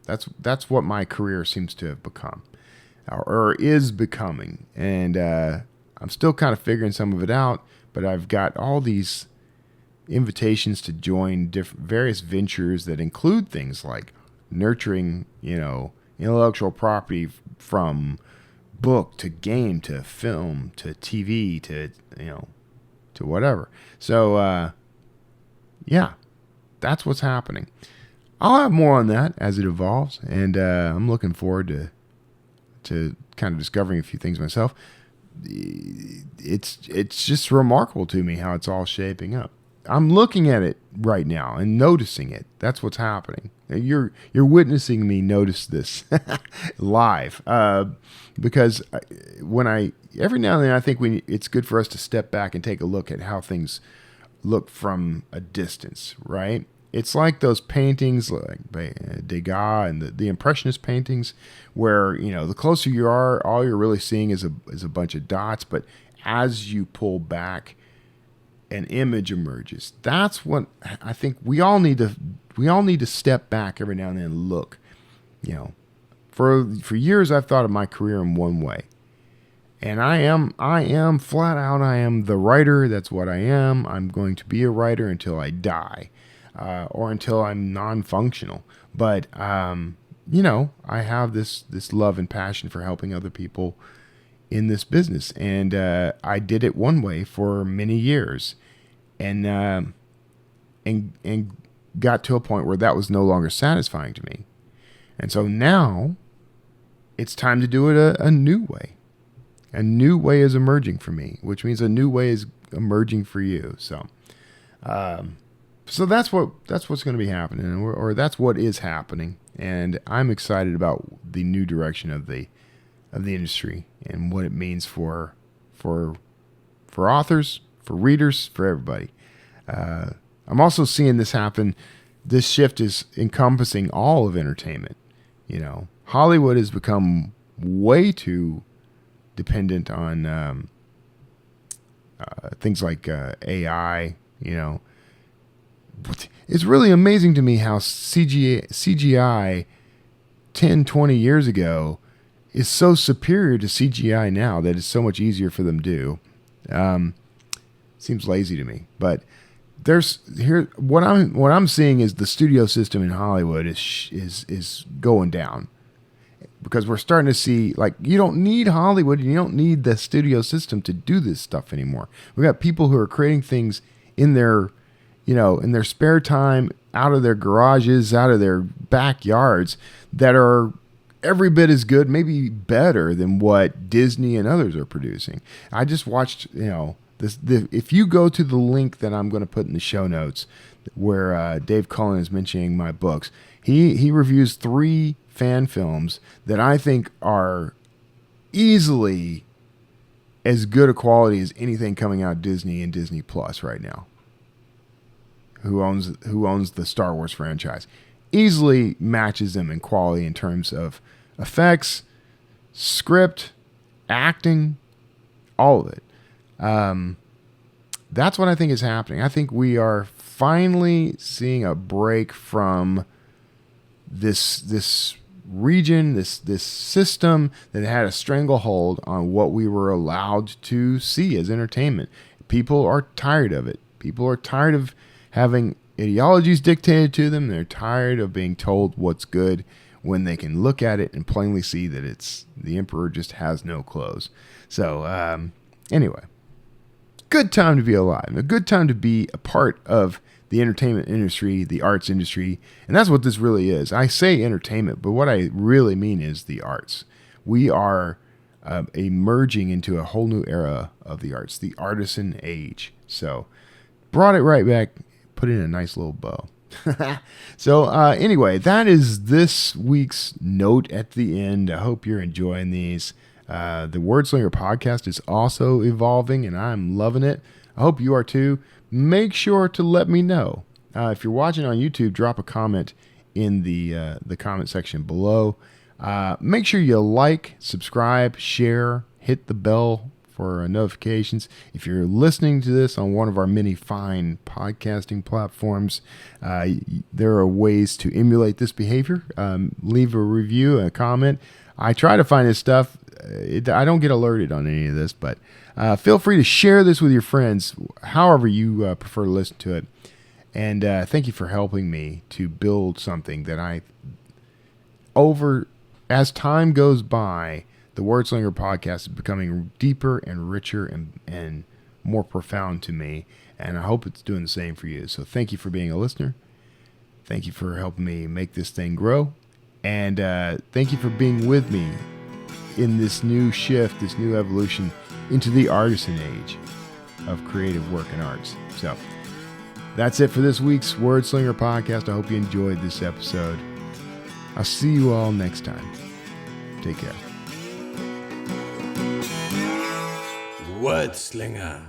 That's what my career seems to have become, or is becoming. And I'm still kind of figuring some of it out, but I've got all these invitations to join various ventures that include things like nurturing, intellectual property from book to game to film to TV to whatever. So yeah, that's what's happening. I'll have more on that as it evolves, and I'm looking forward to kind of discovering a few things myself. It's just remarkable to me how it's all shaping up. I'm looking at it right now and noticing it. That's what's happening. You're witnessing me notice this live, because every now and then I think it's good for us to step back and take a look at how things look from a distance, right? It's like those paintings like by Degas and the Impressionist paintings, where the closer you are, all you're really seeing is a bunch of dots. But as you pull back, an image emerges. That's what I think we all need to step back every now and then and look. For years I've thought of my career in one way. And I am flat out, I am the writer. That's what I am. I'm going to be a writer until I die, or until I'm non-functional. But I have this love and passion for helping other people in this business, and I did it one way for many years, and got to a point where that was no longer satisfying to me, and so now it's time to do it a new way. A new way is emerging for me, which means a new way is emerging for you. So that's what's going to be happening, or that's what is happening, and I'm excited about the new direction of the industry and what it means for authors, for readers, for everybody. I'm also seeing this happen. This shift is encompassing all of entertainment. Hollywood has become way too dependent on things like AI. It's really amazing to me how CGI 10, 20 years ago is so superior to CGI now that it's so much easier for them to do. Seems lazy to me, but what I'm seeing is the studio system in Hollywood is going down. because we're starting to see, like, you don't need Hollywood, you don't need the studio system to do this stuff anymore. We got people who are creating things in their, in their spare time, out of their garages, out of their backyards, that are every bit as good, maybe better than what Disney and others are producing. I just watched, if you go to the link that I'm going to put in the show notes, where Dave Cullen is mentioning my books, he reviews 3 fan films that I think are easily as good a quality as anything coming out of Disney and Disney Plus right now. Who owns the Star Wars franchise? Easily matches them in quality in terms of effects, script, acting, all of it. That's what I think is happening. I think we are finally seeing a break from this region, this system that had a stranglehold on what we were allowed to see as entertainment. People are tired of it. People are tired of having ideologies dictated to them. They're tired of being told what's good when they can look at it and plainly see that it's the emperor just has no clothes. So anyway, good time to be alive. A good time to be a part of the entertainment industry, the arts industry. And that's what this really is. I say entertainment, but what I really mean is the arts. We are emerging into a whole new era of the arts, the artisan age. So brought it right back, put in a nice little bow. So anyway, that is this week's note at the end. I hope you're enjoying these. The Wordslinger podcast is also evolving, and I'm loving it. I hope you are too. Make sure to let me know. If you're watching on YouTube, drop a comment in the comment section below. Make sure you like, subscribe, share, hit the bell for notifications. If you're listening to this on one of our many fine podcasting platforms, there are ways to emulate this behavior. Leave a review, a comment. I try to find this stuff. I don't get alerted on any of this, but feel free to share this with your friends, however you prefer to listen to it. And thank you for helping me to build something that as time goes by, the Wordslinger podcast is becoming deeper and richer and more profound to me. And I hope it's doing the same for you. So thank you for being a listener. Thank you for helping me make this thing grow. And thank you for being with me in this new shift, this new evolution into the artisan age of creative work and arts. So that's it for this week's Wordslinger podcast. I hope you enjoyed this episode. I'll see you all next time. Take care. Wordslinger.